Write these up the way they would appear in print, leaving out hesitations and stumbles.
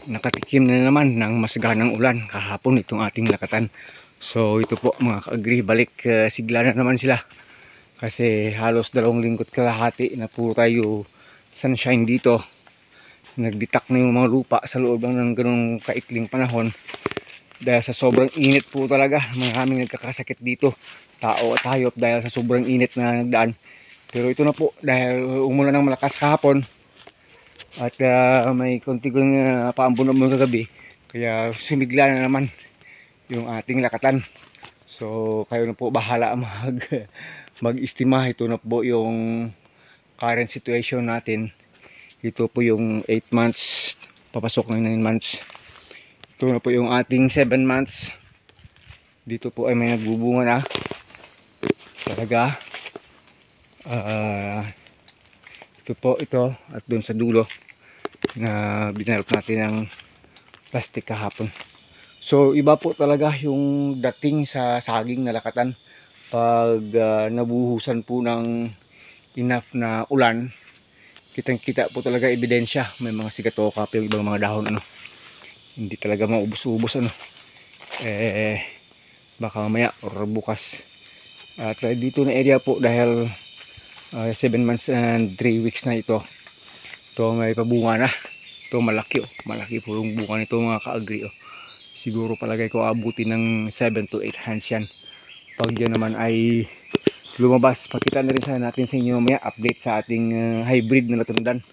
nakatikim na naman ng masaganang ulan kahapon itong ating lakatan. So ito po mga ka-agri, balik sigla na naman sila. Kasi halos 2 linggo't kalahati na puro tayo sunshine dito. Nagbitak na yung mga lupa sa loob lang ng ganong kaikling panahon. Dahil sa sobrang init po talaga, maraming nagkakasakit dito. Tao at hayop dahil sa sobrang init na nagdaan. Pero ito na po, dahil umulan ng malakas kahapon. At may konting paambon-ambon kagabi. Kaya sumigla na naman yung ating lakatan. So kayo na po bahala mag-estima. Ito na po yung current situation natin. Ito po yung 8 months, papasok ng 9 months. Ito na po yung ating 7 months. Dito po ay may nagbubunga na talaga. Ito po, ito at doon sa dulo na binalot natin ng plastic kahapon. So iba po talaga yung dating sa saging na lakatan pag nabuhusan po ng enough na ulan. Kitang kita po talaga ebidensya, may mga sigatoka pa yung ibang mga dahon, ano, hindi talaga maubos-ubos, ano, baka mamaya or bukas. At dito na area po dahil 7 months and 3 weeks na ito may pabunga na. Ito malaki, oh, malaki po yung bunga nito mga ka-agri, oh. Siguro palagay ko abuti ng 7 to 8 hands yan. Pag yan naman ay lumabas, pakita na rin sana natin sa inyo mamaya, update sa ating hybrid na latundan,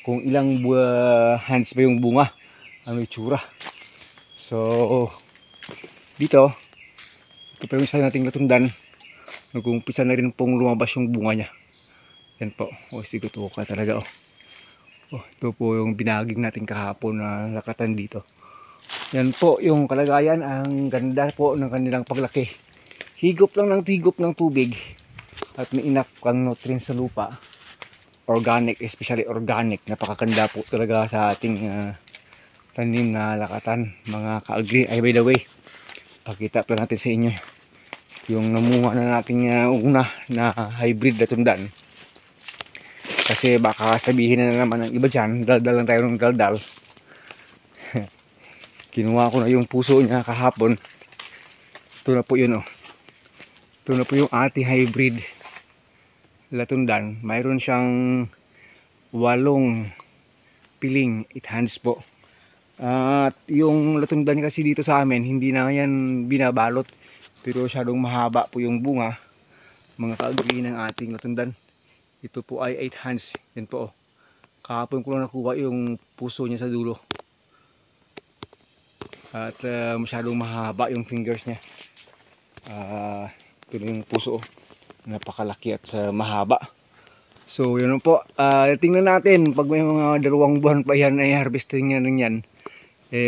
kung ilang hands pa yung bunga, ano itsura. So dito, ito pa yung isa nating latundan, nag-umpisa na rin pong lumabas yung bunga nya. Yan po, sigatuka talaga, ito po yung binaging natin kahapon na lakatan dito. Yan po yung kalagayan. Ang ganda po ng kanilang paglaki. Higop lang ng higop ng tubig at may enough kang nutrients sa lupa. Organic, especially organic. Napakaganda po talaga sa ating tanim na lakatan mga ka-agri. Ay, by the way, pakita pa natin sa inyo yung namunga na nating una na hybrid latundan. Kasi baka sabihin na naman ng iba dyan, daldal lang tayo ng daldal. Kinuha ko na yung puso niya kahapon. Ito na po yun, oh. Ito na po yung ating hybrid latundan. Mayroon siyang 8 piling, 8 hands po. At yung latundan kasi dito sa amin, hindi na yan binabalot. Pero masyadong mahaba po yung bunga, mga ka-agri ng ating latundan. Ito po ay 8 hands. Yan po, oh. Kahapon ko lang nakuha yung puso niya sa dulo. At masyadong mahaba yung fingers niya. Ito yung puso, oh. Napakalaki at mahaba. So yun po, tingnan natin pag may mga 2 buwan pa yan ay harvesting niya ng yan,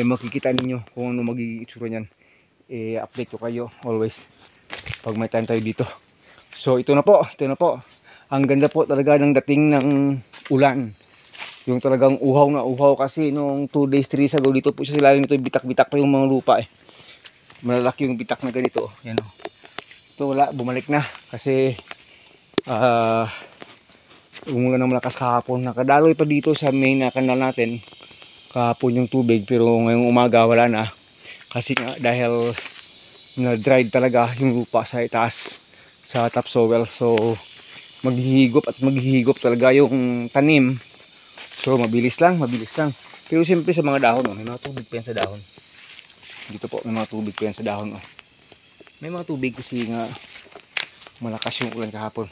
makikita ninyo kung ano magiging itsura niyan. Update ko kayo always pag may time tayo dito. So ito na po. Ang ganda po talaga ng dating ng ulan. Yung talagang uhaw na uhaw kasi nung 2 days 3 days ago dito po sa ilalim nito, bitak-bitak pa yung mga lupa, malalaki yung bitak na ganito. Yan, oh. Ito wala, bumalik na kasi umulan ng malakas kahapon. Nakadaloy pa dito sa main na kanal natin kahapon yung tubig, pero ngayong umaga wala na kasi nga dahil na dried talaga yung lupa sa itaas sa topsoil. So maghihigop talaga yung tanim. So mabilis lang. Pero siyempre sa mga dahon, may mga tubig pa yan sa dahon. Dito po may mga tubig pa yan sa dahon, may mga tubig kasi nga malakas yung ulan kahapon.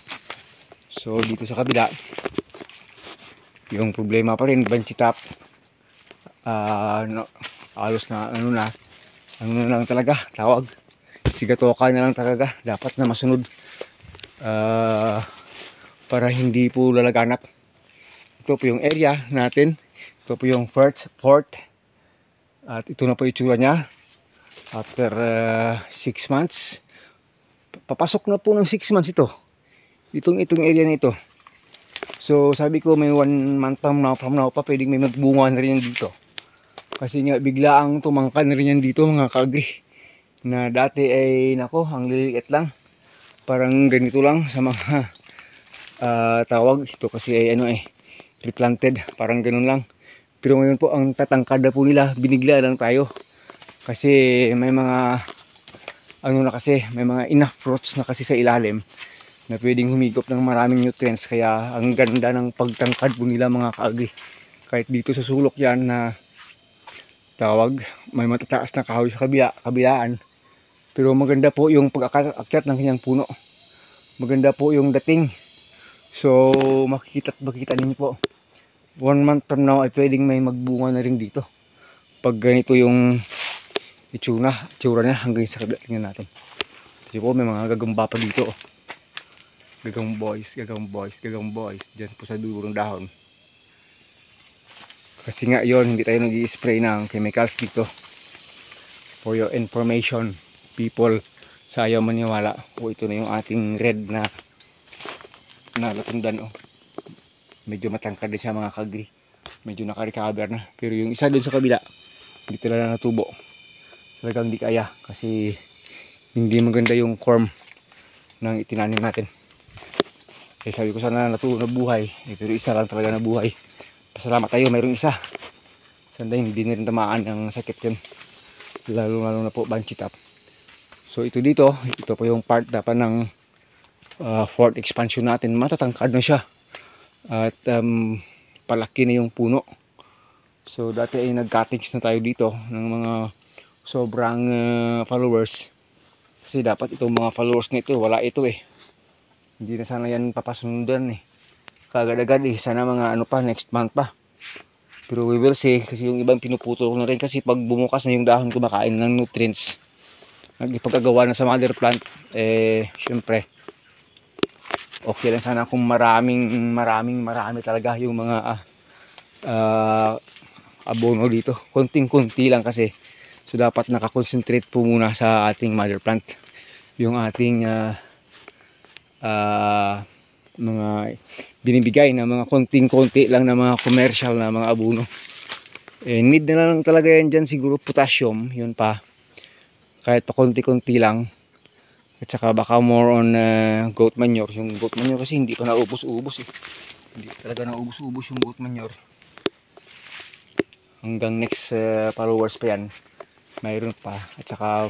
So dito sa kabila, yung problema pa rin, bansi top. Alos na ano na lang talaga tawag, sigatoka na lang talaga dapat na masunod, para hindi po lalaganap. Ito po yung area natin, ito po yung fort, at ito na po yung itsura nya after 6 months. Papasok na po ng 6 months itong area na ito. So sabi ko may 1 month from now pa pwedeng may magbunga na rin yan dito. Kasi nga biglaang tumangkan na rin yan dito mga ka-agri. Na dati ay nako, ang liliit lang. Parang ganito lang sa mga tawag. Ito kasi ay replanted. Parang ganun lang. Pero ngayon po ang tatangkad na po nila, binigla lang tayo. Kasi may mga may mga enough fruits na kasi sa ilalim na pwedeng humigop ng maraming nutrients, kaya ang ganda ng pagtangkad po nila mga kaagri. Kahit dito sa sulok yan na tawag, may matataas na kahoy sa kabilaan, pero maganda po yung pag-akyat ng kanyang puno, maganda po yung dating. So makikita ninyo po 1 month from now ay pwedeng may magbunga na rin dito pag ganito yung itsura niya hanggang sa kabila. Tingnan natin. Kasi po may mga gagamba pa dito. Gagang boys. Diyan po sa dulo ng dahon. Kasi nga yon, hindi tayo nag-i-spray ng chemicals dito. For your information, people, sa ayaw maniwala. O ito na yung ating red na latundan. Medyo matangkad din siya mga kagri. Medyo naka-recover na. Pero yung isa doon sa kabila, dito na natubo. Talagang di kaya kasi hindi maganda yung form ng itinanim natin. Kaya sabi ko sana nabuhay, pero isa lang talaga nabuhay. Pasalamat tayo, mayroong isa. Sanda hindi na rin tamaan ng sakit yun, lalo na po banshee top. So ito po yung part dapat ng fourth expansion natin. Matatangkad na siya at palaki na yung puno. So dati ay nag-cuttings na tayo dito ng mga sobrang followers, kasi dapat itong mga followers nito wala ito hindi na sana yan papasundan kagad-agad sana mga next month pa, pero we will see. Kasi yung ibang pinuputol ko na rin kasi pag bumukas na yung dahon kumakain ng nutrients, nagipagagawa na sa mother plant, syempre okay lang sana kung marami talaga yung mga abono dito, konting-konti lang kasi. So dapat nakakonsentrate po muna sa ating mother plant yung ating mga binibigay na mga konting-konti lang na mga commercial na mga abono. Need na lang talaga yan dyan siguro potassium, yun pa kahit pa konti-konti lang, at saka baka more on goat manure. Yung goat manure kasi hindi pa naubos-ubos hindi talaga naubos-ubos yung goat manure. Hanggang next followers pa yan mayroon pa. At saka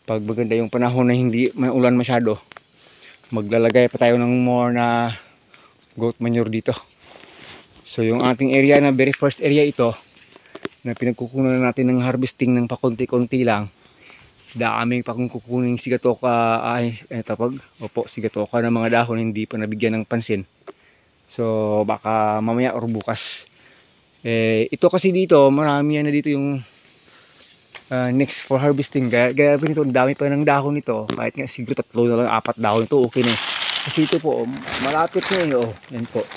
pag maganda yung panahon na hindi may ulan masyado, maglalagay pa tayo ng more na goat manure dito. So yung ating area na very first area ito na pinagkukunan natin ng harvesting ng pakunti-kunti lang, daming kukunin sigatoka sigatoka ng mga dahon hindi pa nabigyan ng pansin. So baka mamaya or bukas ito kasi dito marami yan na dito yung next for harvesting. Gaya nito, dami pa ng dahon nito. Kahit nga siguro 3 na lang, 4 dahon ito, okay na. Kasi ito po, malapit na yan po.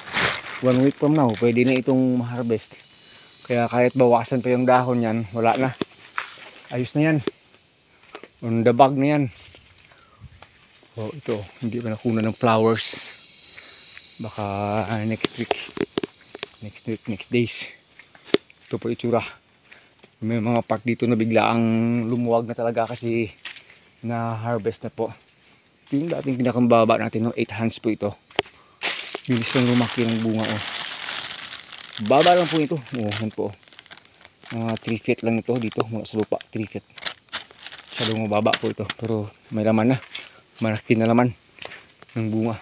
1 week from now, pwede na itong harvest. Kaya kahit bawasan pa yung dahon yan, wala na. Ayos na yan. On the bag na yan. Ito, hindi pa nakuna ng flowers. Baka next week, next days. Ito po itsura. May mga part dito na bigla ang lumuwag na talaga kasi na harvest na po. Ito yung dating pinakambaba natin, 8 hands po ito. Bilis lang lumaki ng bunga baba lang po ito. Yan po. Mga 3 feet lang ito dito mula sa lupa, 3 feet. Masyadong mababa po ito, pero may laman na. Malaki na laman ng bunga.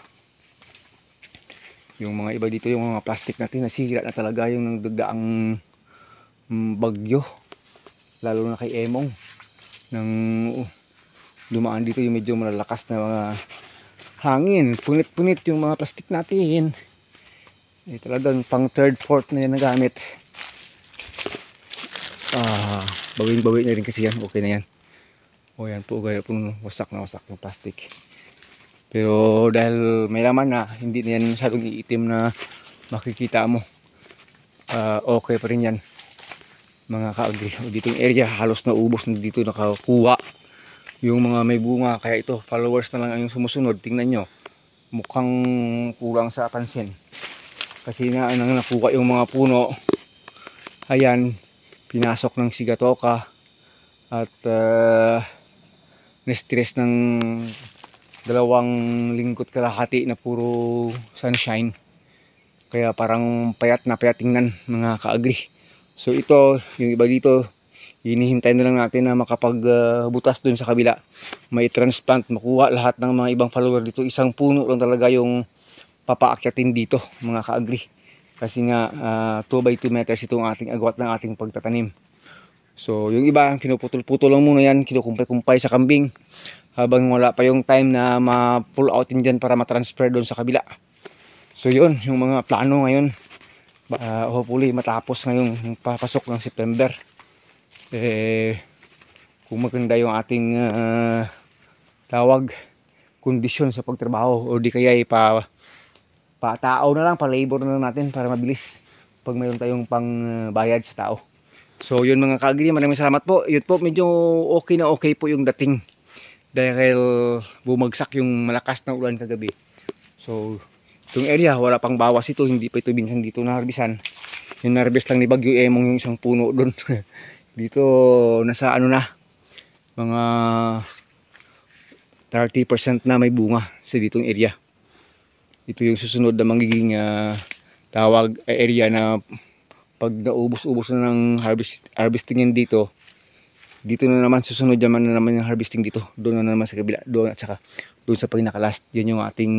Yung mga iba dito, yung mga plastic natin nasira na talaga yung nagdagdaang bagyo, lalo na kay Emong nang dumaan dito yung medyo malalakas na mga hangin, punit-punit yung mga plastic natin. Talagang pang 3rd, 4th na yan nagamit. Bawing-bawing na rin kasi yan, okay na yan. Yan po, gaya po wasak na wasak yung plastic. Pero dahil may laman na, hindi na yan masyadong iitim na makikita mo, okay pa rin yan mga kaagri. Dito yung area halos naubos na dito, nakakuha yung mga may bunga. Kaya ito, followers na lang yung sumusunod. Tingnan nyo, mukhang kulang sa pansin kasi nang nakuha yung mga puno. Ayan, pinasok ng sigatoka at na-stress ng 2 linggo't kalahati na puro sunshine, kaya parang payat na payat tingnan mga kaagri. So ito, yung iba dito, hinihintay na lang natin na makapagbutas dun sa kabila. May transplant, makuha lahat ng mga ibang follower dito. Isang puno lang talaga yung papaakyatin dito, mga ka-agri. Kasi nga 2 by 2 meters itong ating agwat ng ating pagtatanim. So yung iba, pinuputol-putol lang muna yan, kinukumpay-kumpay sa kambing. Habang wala pa yung time na ma-pull out din dyan para matransfer doon sa kabila. So yun, yung mga plano ngayon. Hopefully matapos ngayong papasok ng September. Kung maganda yung ating tawag, kondisyon sa pagtrabaho, o di kaya pa-tao na lang, pa-labor na lang natin para mabilis pag mayroon tayong pang bayad sa tao. So yun mga ka-agri, maraming salamat po. Yun po, medyo okay na okay po yung dating dahil bumagsak yung malakas na ulan kagabi. So itong area, wala pang bawas ito, hindi pa ito minsan dito naharbisan. Yung narbis lang ni Bagyo Emong yung isang puno doon. Dito nasa ano na, mga 30% na may bunga sa ditong area. Ito yung susunod na magiging tawag area na pag naubos-ubos na ng harvestingin dito. Dito na naman susunod naman na naman yung harvesting dito. Doon na naman sa kabila, doon at saka doon sa pinaka-last. Yun yung ating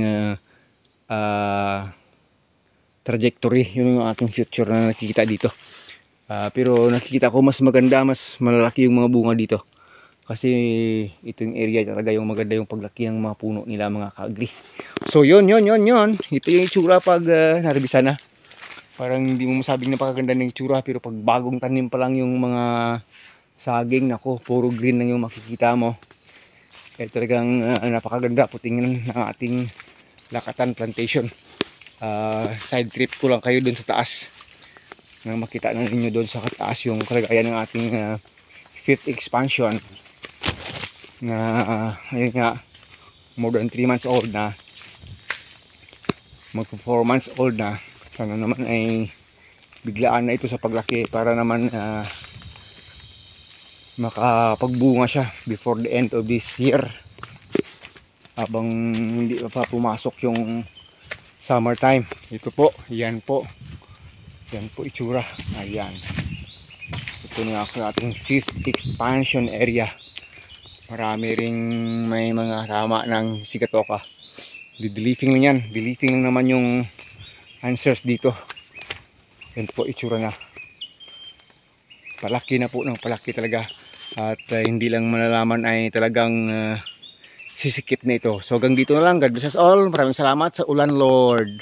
trajectory, yun yung ating future na nakikita dito. Pero nakikita ko mas maganda, mas malalaki yung mga bunga dito. Kasi itong area talaga yung maganda yung paglaki ng mga puno nila mga ka-agri. So yun. Ito yung itsura pag naribisa na. Parang hindi mo masabing napakaganda ng itsura, pero pag bagong tanim pa lang yung mga saging, nako, puro green lang yung makikita mo. Kaya talagang napakaganda po tingnan ng ating Lakatan Plantation. Side trip ko lang kayo dun sa taas nang makita na ninyo doon sa taas yung kalagayan ng ating 5th expansion na ayun nga, more than 3 months old na, mag 4 months old na. Sana naman ay biglaan na ito sa paglaki para naman makapagbunga siya before the end of this year, habang hindi pa pumasok yung summertime. Ito po, yan po itsura. Ayan, ito na ako ating 5th expansion area. Marami ring may mga rama ng sigatoka. Didilifing lang yan, dilifing lang naman yung answers dito. Yan po itsura na, palaki na po ng palaki talaga. At hindi lang malalaman ay talagang sisikip na ito. So hanggang dito na lang. God bless us all. Maraming salamat sa ulan, Lord.